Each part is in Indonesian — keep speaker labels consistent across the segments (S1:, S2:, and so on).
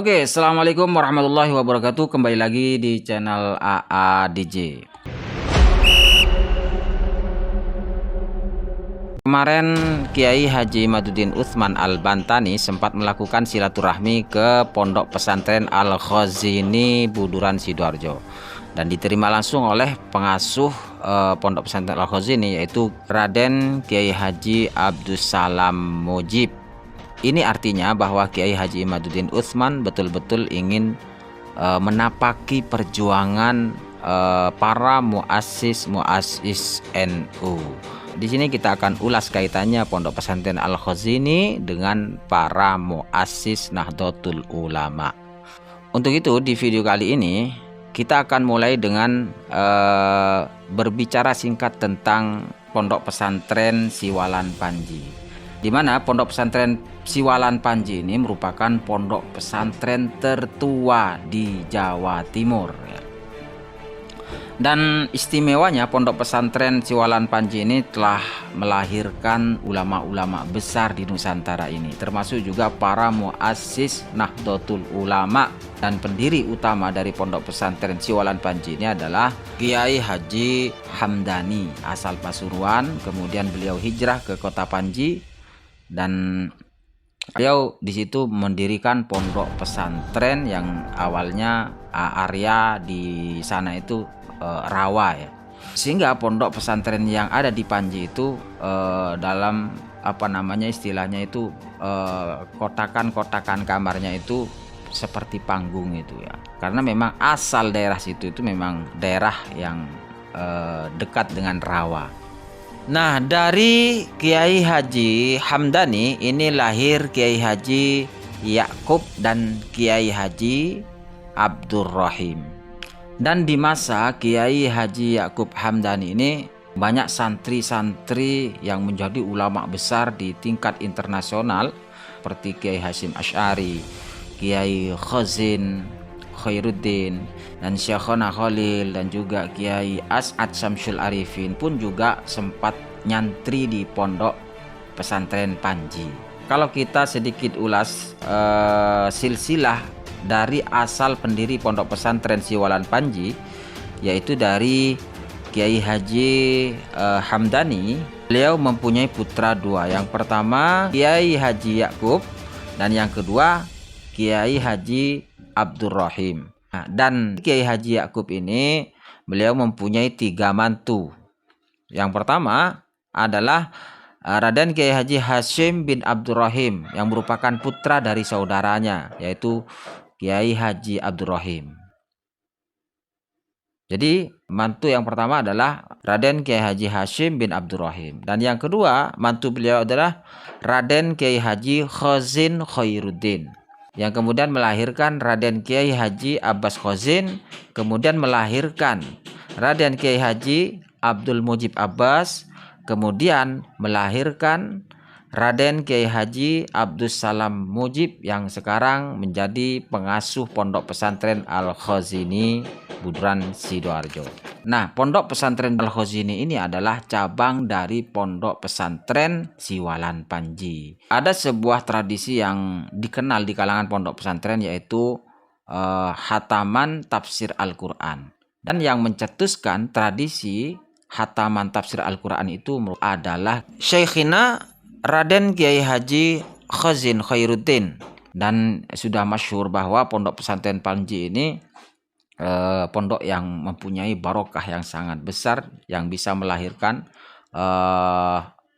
S1: Oke, assalamualaikum warahmatullahi wabarakatuh. Kembali lagi di channel AA DJ. Kemarin Kiai Haji Imaduddin Utsman Al-Bantani sempat melakukan silaturahmi ke Pondok Pesantren Al-Khazini Buduran Sidoarjo dan diterima langsung oleh pengasuh Pondok Pesantren Al-Khazini, yaitu Raden Kiai Haji Abdus Salam Mujib. Ini artinya bahwa Kiai Haji Imaduddin Utsman betul-betul ingin menapaki perjuangan para muassis NU. Di sini kita akan ulas kaitannya Pondok Pesantren Al-Khazini dengan para muassis Nahdlatul Ulama. Untuk itu di video kali ini kita akan mulai dengan berbicara singkat tentang Pondok Pesantren Siwalan Panji, di mana Pondok Pesantren Siwalan Panji ini merupakan pondok pesantren tertua di Jawa Timur. Dan istimewanya Pondok Pesantren Siwalan Panji ini telah melahirkan ulama-ulama besar di Nusantara ini, termasuk juga para muassis Nahdlatul Ulama. Dan pendiri utama dari Pondok Pesantren Siwalan Panji ini adalah Kiai Haji Hamdani, asal Pasuruan. Kemudian beliau hijrah ke kota Panji dan beliau di situ mendirikan pondok pesantren yang awalnya area di sana itu rawa ya. Sehingga pondok pesantren yang ada di Panji itu dalam istilahnya itu kotakan-kotakan kamarnya itu seperti panggung itu ya. Karena memang asal daerah situ itu memang daerah yang dekat dengan rawa. Nah, dari Kiai Haji Hamdani ini lahir Kiai Haji Yakub dan Kiai Haji Abdurrahim. Dan di masa Kiai Haji Yakub Hamdani ini banyak santri-santri yang menjadi ulama besar di tingkat internasional seperti Kiai Hasyim Asy'ari, Kiai Khazin Khairuddin, dan Syekhona Khalil, dan juga Kiai As'ad Syamsul Arifin pun juga sempat nyantri di Pondok Pesantren Panji. Kalau kita sedikit ulas silsilah dari asal pendiri Pondok Pesantren Siwalan Panji, yaitu dari Kiai Haji Hamdani. Beliau mempunyai putra dua. Yang pertama Kiai Haji Yakub dan yang kedua Kiai Haji Abdurrahim. Nah, dan Kiai Haji Yakub ini beliau mempunyai 3 mantu. Yang pertama adalah Raden Kiai Haji Hasyim bin Abdurrahim yang merupakan putra dari saudaranya, yaitu Kiai Haji Abdurrahim. Jadi mantu yang pertama adalah Raden Kiai Haji Hasyim bin Abdurrahim, dan yang kedua mantu beliau adalah Raden Kiai Haji Khazin Khairuddin, yang kemudian melahirkan Raden Kiai Haji Abbas Khazin, kemudian melahirkan Raden Kiai Haji Abdul Mujib Abbas, kemudian melahirkan Raden Kiai Haji Abdus Salam Mujib yang sekarang menjadi pengasuh Pondok Pesantren Al-Khazini Buduran Sidoarjo. Nah, Pondok Pesantren Al-Khazini ini adalah cabang dari Pondok Pesantren Siwalan Panji. Ada sebuah tradisi yang dikenal di kalangan pondok pesantren, yaitu hataman tafsir Al-Quran. Dan yang mencetuskan tradisi hataman tafsir Al-Quran itu adalah Syekhina Raden Kiai Haji Khazin Khairuddin. Dan sudah masyhur bahwa Pondok Pesantren Panji ini pondok yang mempunyai barokah yang sangat besar, yang bisa melahirkan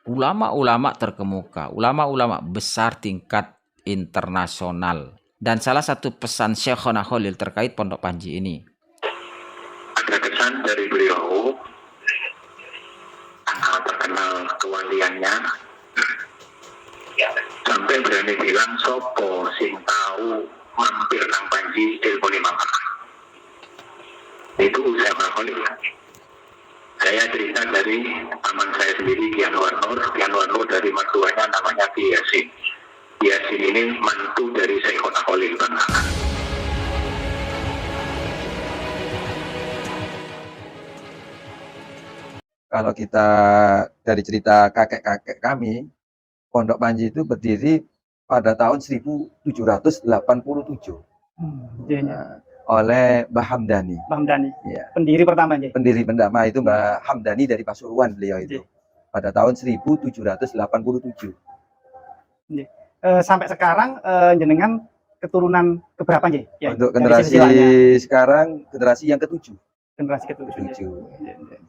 S1: ulama-ulama terkemuka, ulama-ulama besar tingkat internasional. Dan salah satu pesan Syekhona Khalil terkait Pondok Panji ini,
S2: ada kesan dari beliau sangat terkenal kewaliannya, sampai berani bilang sopo sing tahu mampir nang Panji ilmu 5 makan. Itu saya Khalil. Saya cerita dari paman saya sendiri, Kiai Anwar Nur dari mertuanya namanya Kiai Yasin. Yasin ini mantu dari Syekhona Khalil Bangkalan.
S3: Kalau kita dari cerita kakek-kakek kami, Pondok Panji itu berdiri pada tahun 1787.
S4: Nggih, nggih.
S3: oleh Mbah Hamdani.
S4: Mbah Hamdani.
S3: Ya.
S4: Pendiri pertama nggih.
S3: Pendiri pertama itu Mbah Hamdani dari Pasuruan beliau itu.
S4: Nggih.
S3: Pada tahun 1787.
S4: Nggih. Sampai sekarang jenengan keturunan keberapa nggih? Ya,
S3: Untuk
S4: dari
S3: generasi
S4: silsilahnya.
S3: sekarang generasi yang ketujuh.
S4: Generasi ketujuh.
S3: Ketujuh.
S4: Nggih, nggih.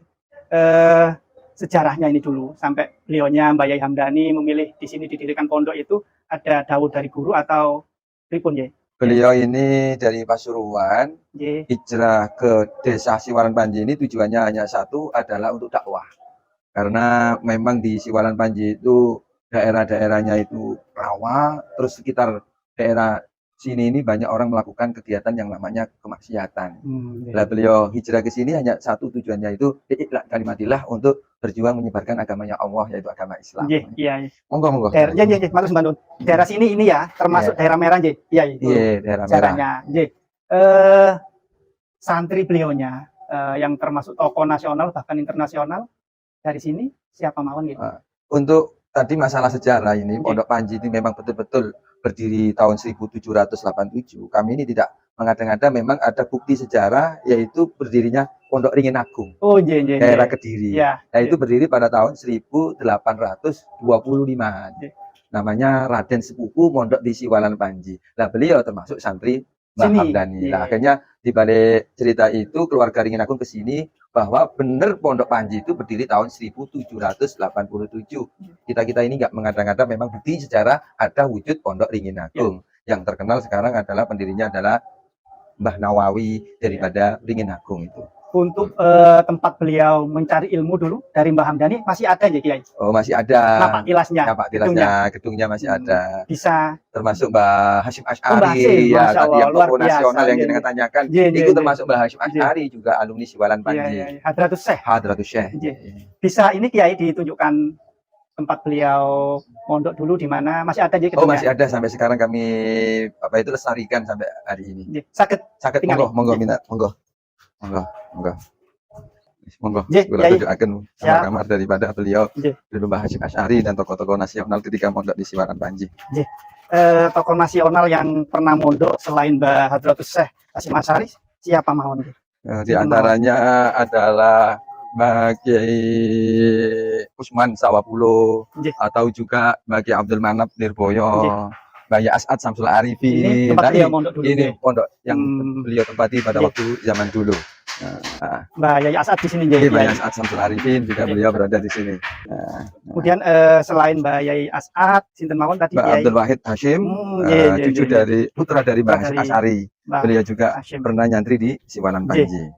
S4: Sejarahnya ini dulu sampai beliaunya Mbah Yai Hamdani memilih di sini didirikan pondok itu ada dawuh dari guru atau pripun nggih?
S3: Beliau ini dari Pasuruan,
S4: Nggih.
S3: hijrah ke desa Siwalan Panji ini tujuannya hanya satu, adalah untuk dakwah. Karena memang di Siwalan Panji itu daerah-daerahnya itu rawa, terus sekitar daerah sini ini banyak orang melakukan kegiatan yang namanya kemaksiatan.
S4: Nggih.
S3: Lah beliau hijrah ke sini hanya satu tujuannya itu ikhlas kalimatillah untuk berjuang menyebarkan agamanya Allah, yaitu agama Islam.
S4: Nggih, iya.
S3: Monggo monggo.
S4: Nggih, nggih, matur sembah. Daerah sini ini ya, termasuk daerah merah nggih. Iya, itu.
S3: Iya, daerah merah.
S4: Caranya, nggih. Santri beliaunya yang termasuk tokoh nasional bahkan internasional dari sini siapa mawon nggih?
S3: Untuk tadi masalah sejarah ini, Pondok Panji ini memang betul-betul berdiri tahun 1787. Kami ini tidak mengada-ngada, memang ada bukti sejarah yaitu berdirinya Pondok Ringin Agung.
S4: Oh, nggih,
S3: Daerah Kediri.
S4: Ya.
S3: Nah, itu berdiri pada tahun 1825. Namanya Raden Sepupu mondok di Siwalan Panji. Nah, beliau termasuk santri Mbah Hamdani. Nah, akhirnya di balik cerita itu keluarga Ringin Agung ke sini bahwa benar Pondok Panji itu berdiri tahun 1787. Kita ini nggak mengada-ngada, memang bukti sejarah ada wujud Pondok Ringin Agung. Yang terkenal sekarang adalah pendirinya adalah Mbah Nawawi daripada Ringin Agung itu.
S4: Untuk tempat beliau mencari ilmu dulu dari Mbah Hamdani masih ada ya Kiai?
S3: Oh, masih ada.
S4: Napak tilasnya.
S3: Napak tilasnya, gedungnya masih ada.
S4: Bisa.
S3: Termasuk Mbah Hasyim Asy'ari, ya tadi yang tokoh nasional yang kita tanyakan, itu termasuk Mbah Hasyim Asy'ari juga alumni Siwalan Panji.
S4: Hadratus Syekh.
S3: Hadratus Syekh.
S4: Bisa ini Kiai ditunjukkan tempat beliau mondok dulu di mana, masih ada
S3: Oh, masih ada sampai sekarang, kami itu lestarikan sampai hari ini. Sakit monggo minat, monggo tunjukkan kamar daripada beliau dulu Mbah Hasyim Asy'ari dan tokoh-tokoh nasional ketika mondok di Siwalan Panji.
S4: Tokoh nasional yang pernah mondok selain Mbah Hadratus Syekh Hasyim Asy'ari siapa mawon?
S3: Di antaranya adalah Mbah Kiai Usman Sawapulo, atau juga Mbah Kiai Abdul Manap Nirboyo, Mbah Yai As'ad Samsul Arifin. Ini pondok yang beliau tempati pada waktu zaman dulu.
S4: Mbah Yai As'ad di sini.
S3: Mbah Yai As'ad Samsul Arifin juga beliau berada di sini.
S4: Kemudian selain Mbah Yai As'ad, sinten mawon tadi?
S3: Mbah Abdul Wahid Hashim, cucu dari putra dari Mbah Hasyim Asy'ari. Beliau juga pernah nyantri di Siwalan Panji.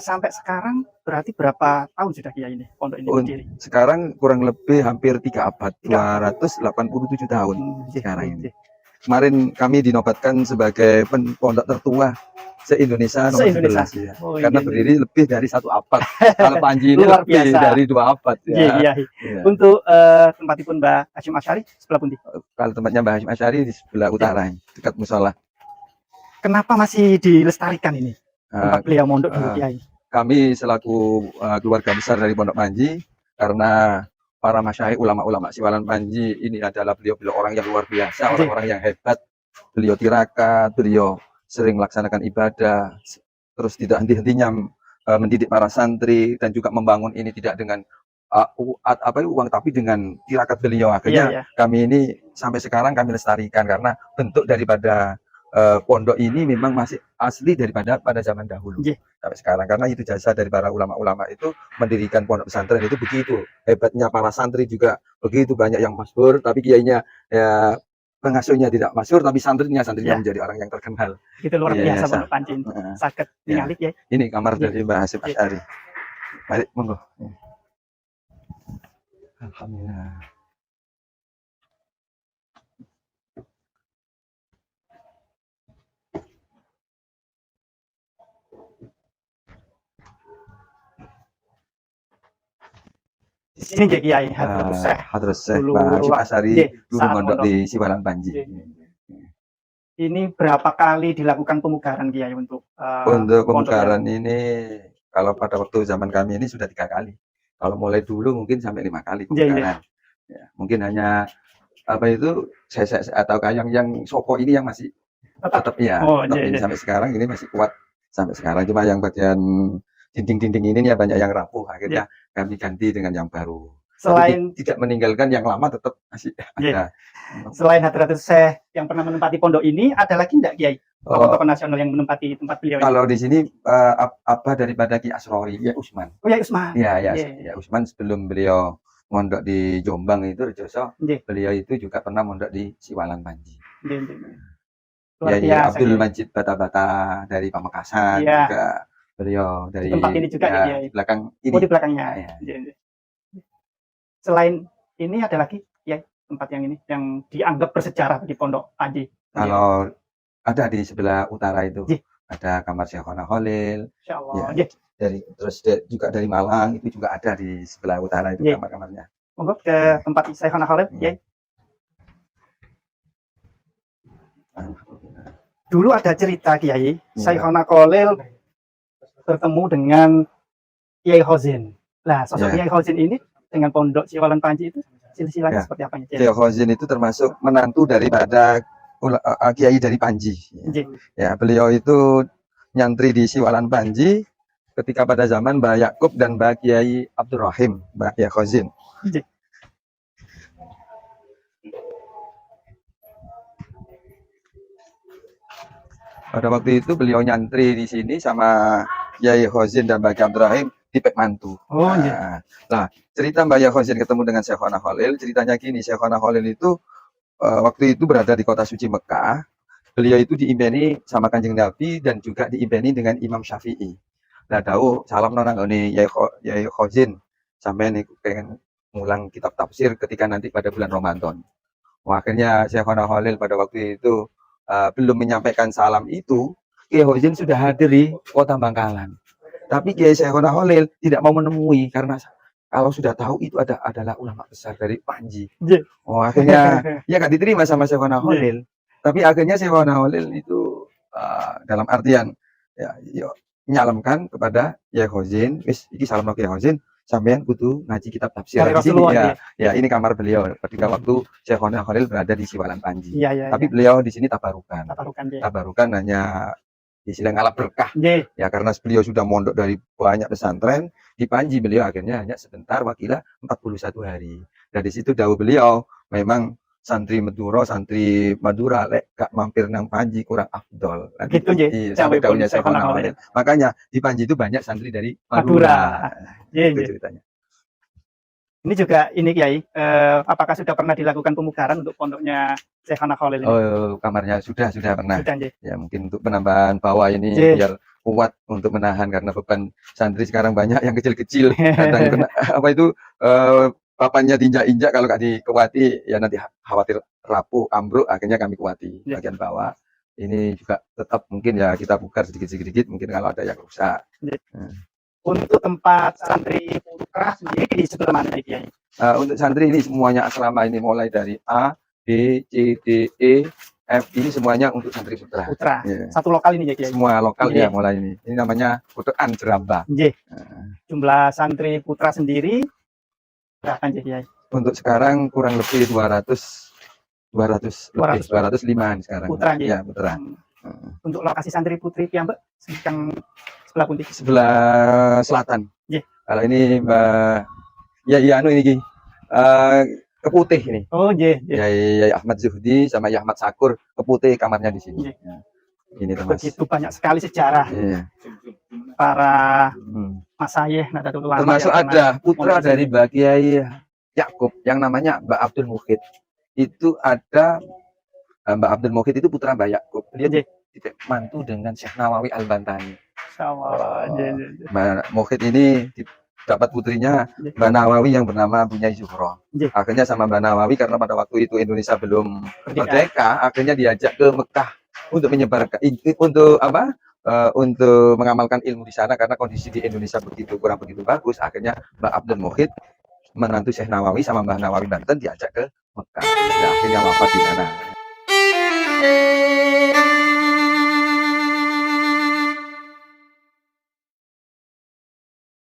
S4: Sampai sekarang berarti berapa tahun sudah Kiai ini pondok ini berdiri?
S3: Sekarang kurang lebih hampir 3 abad, 287 tahun sekarang ini. Kemarin kami dinobatkan sebagai pondok tertua se-Indonesia nomor 11 ya. Karena berdiri lebih dari 1 abad. Kalau Panji ini lebih dari 2 abad ya.
S4: Untuk tempatipun Mbah Hasyim Asy'ari sebelah pundi?
S3: Kalau tempatnya Mbah Hasyim Asy'ari di sebelah utara, dekat musola.
S4: Kenapa masih dilestarikan ini? Tempat beliau mondok dulu Kiai.
S3: Kami selaku keluarga besar dari Pondok Panji, karena para masyayikh ulama-ulama Siwalan Panji ini adalah beliau orang yang luar biasa, orang-orang yang hebat. Beliau tirakat, beliau sering melaksanakan ibadah, terus tidak henti-hentinya mendidik para santri, dan juga membangun ini tidak dengan uang, tapi dengan tirakat beliau. Akhirnya kami ini sampai sekarang kami lestarikan, karena bentuk daripada pondok ini memang masih asli daripada pada zaman dahulu sampai sekarang, karena itu jasa dari para ulama-ulama itu mendirikan pondok pesantren itu. Begitu hebatnya para santri juga, begitu banyak yang masyhur, tapi kiainya ya pengasuhnya tidak masyhur, tapi santrinya menjadi orang yang terkenal.
S4: Itu luar biasa Pondok Panji. Sakit ningali ya.
S3: Ini kamar dari Mbah Hasyim Asy'ari. Mari monggo. Alhamdulillah.
S4: Di sini Kiai Hadratus
S3: Syekh Mbah Hasyim Asy'ari dulu mondok di Siwalan Panji.
S4: Ini berapa kali dilakukan pemugaran Kiai untuk
S3: pemugaran ini? Kalau pada waktu zaman kami ini sudah 3 kali. Kalau mulai dulu mungkin sampai 5 kali pemugaran. Mungkin hanya sesek atau yang soko ini yang masih tetap ya,
S4: Oh,
S3: tetap
S4: iya,
S3: ini
S4: iya.
S3: sampai sekarang ini masih kuat sampai sekarang. Cuma yang bagian dinding-dinding ini ya banyak yang rapuh, akhirnya kami ganti dengan yang baru. Tapi
S4: Selain
S3: tidak meninggalkan yang lama, tetap masih
S4: Iya.
S3: ada.
S4: selain Hadratus Syekh yang pernah menempati pondok ini, ada lagi enggak Kiai?
S3: Oh,
S4: Tokoh-tokoh nasional yang menempati tempat beliau ini?
S3: kalau di sini apa daripada Ki Asrori, ya Usman.
S4: Oh ya Usman.
S3: Ya,
S4: Iya.
S3: ya Usman sebelum beliau mondok di Jombang itu Rejoso,
S4: Iya.
S3: beliau itu juga pernah mondok di Siwalan Panji.
S4: Iya, iya. Luar
S3: Ya,
S4: biasa.
S3: Abdul
S4: Kiai.
S3: Majid Bata-Bata dari Pamekasan
S4: Iya.
S3: juga beliau dari
S4: Di tempat ini juga
S3: ya,
S4: Kiai.
S3: di belakang ini.
S4: Oh di belakangnya.
S3: Ya.
S4: Iya, iya. Selain ini ada lagi ya tempat yang ini yang dianggap bersejarah di Pondok Panji.
S3: Kalau ada di sebelah utara itu,
S4: Iya.
S3: ada kamar Syekhona Khalil.
S4: Insyaallah.
S3: Ya.
S4: Iya.
S3: Juga dari Malang itu juga ada di sebelah utara itu
S4: Iya.
S3: kamar-kamarnya.
S4: Monggo ke tempat Syekhona Khalil,
S3: Iya.
S4: Kiai. Dulu ada cerita Kiai, Syekhona Khalil bertemu dengan Kiai Khozin. Nah, sosok
S3: Ya.
S4: Kiai Khozin ini dengan Pondok Siwalan Panji itu silsilahnya
S3: Ya.
S4: seperti apa Kiai?
S3: Kiai Khozin itu termasuk menantu daripada Kiai dari Panji.
S4: Iya.
S3: Ya, beliau itu nyantri di Siwalan Panji ketika pada zaman Mbah Yakub dan Mbah Kiai Abdurrahim, Mbah Kiai Khozin.
S4: Iya.
S3: Pada waktu itu beliau nyantri di sini sama Kiai Khozin dan Mbah Kiai Abdurrahim di Pekmantu.
S4: Oh iya.
S3: Nah, cerita Mbah Kiai Khozin ketemu dengan Syekhona Khalil, ceritanya gini, Syekhona Khalil itu waktu itu berada di kota suci Mekah. Beliau itu diimpeni sama Kanjeng Nabi dan juga diimpeni dengan Imam Syafi'i. Nah, tahu salam nona ini Yai Khozin sampai nih pengen ngulang kitab tafsir ketika nanti pada bulan Ramadan. Wah, akhirnya Syekhona Khalil pada waktu itu belum menyampaikan salam itu, Kiai Khozin sudah hadir di kota Bangkalan. Tapi Kiai Syekhona Khalil tidak mau menemui karena kalau sudah tahu itu adalah ulama besar dari Panji.
S4: Iya.
S3: Oh, akhirnya ya gak diterima sama Syekhona Khalil. Tapi akhirnya Syekhona Khalil itu dalam artian ya nyalamkan kepada Kiai Khozin, wis iki salam Kiai Khozin, sampean kudu ngaji kitab tafsir
S4: Dari
S3: di sini
S4: Rasulullah,
S3: ya. Ini kamar beliau ketika waktu Syekhona Khalil berada di Siwalan Panji.
S4: Iya, iya.
S3: Tapi beliau di sini tabarukan.
S4: Tabarukan.
S3: Tabarukan hanya istilah ngalap berkah.
S4: Iya.
S3: Ya karena beliau sudah mondok dari banyak pesantren, di Panji beliau akhirnya hanya sebentar wakilah 41 hari. Dari situ dawuh beliau, memang santri Madura lek gak mampir nang Panji kurang afdol.
S4: Gitu ya.
S3: Sampai daunnya Syekhona Khalil. Makanya di Panji itu banyak santri dari Madura.
S4: Iya,
S3: Itu
S4: iya.
S3: ceritanya.
S4: Ini juga ini Kiai, apakah sudah pernah dilakukan pemugaran untuk pondoknya Syekhona Khalil ini?
S3: Oh, kamarnya sudah pernah.
S4: Sudah, Nggih.
S3: Ya mungkin untuk penambahan bawah ini
S4: Yes.
S3: biar kuat untuk menahan karena beban santri sekarang banyak yang kecil-kecil. Kadang kena apa itu papannya diinjak-injak, kalau gak dikuati ya nanti khawatir rapuh, ambruk, akhirnya kami kuati
S4: Ya.
S3: bagian bawah. Ini juga tetap mungkin ya kita bongkar sedikit-sedikit mungkin kalau ada yang rusak.
S4: Untuk tempat santri putra sendiri di sebelah mana nih Kiai?
S3: Untuk santri ini semuanya asrama ini mulai dari A, B, C, D, E, F ini semuanya untuk santri putra.
S4: Putra.
S3: Ya.
S4: Satu lokal ini ya Kiai?
S3: Semua lokal
S4: Iya.
S3: ya mulai ini. Ini namanya Kutukan Jeramba.
S4: Nggih. Jumlah santri putra sendiri berapa nggih Kiai?
S3: Untuk sekarang kurang lebih 205 sekarang.
S4: Putra nggih.
S3: Ya, putra.
S4: Untuk lokasi santri putri piyambak yang sebelah pundi?
S3: Sebelah selatan.
S4: Nggih.
S3: Kalau ini Mbak ya anu ini Ki. Keputih ini.
S4: Oh nggih, nggih.
S3: Ya Ahmad Zuhdi sama ya Ahmad Sakur, Keputih kamarnya di sini.
S4: Nggih.
S3: Ya. Ini Mas.
S4: Begitu banyak sekali sejarah
S3: Iya.
S4: para masayikh Nahdlatul Ulama.
S3: Termasuk
S4: yang pernah
S3: ada putra
S4: mondok di
S3: dari
S4: sini.
S3: Mbak Kiai Yakub yang namanya Mbak Abdul Mukhid. Itu ada Mbak Abdul Mukhid itu putra Mbak Yakub. Dia
S4: Nggih.
S3: mantu dengan Syekh Nawawi Al-Bantani.
S4: Insyaallah. Nggih, nggih, nggih.
S3: Mbak Mukhid ini dapat putrinya
S4: Nggih.
S3: Mbak Nawawi yang bernama Bunyai Zuhro.
S4: Nggih.
S3: Akhirnya sama Mbak Nawawi karena pada waktu itu Indonesia belum
S4: Merdeka.
S3: merdeka, akhirnya diajak ke Mekah untuk menyebarkan untuk apa? Untuk mengamalkan ilmu di sana karena kondisi di Indonesia kurang begitu bagus. Akhirnya Mbak Abdul Mukhid menantu Syekh Nawawi sama Mbah Nawawi Banten diajak ke Mekah. Dan akhirnya wafat di sana.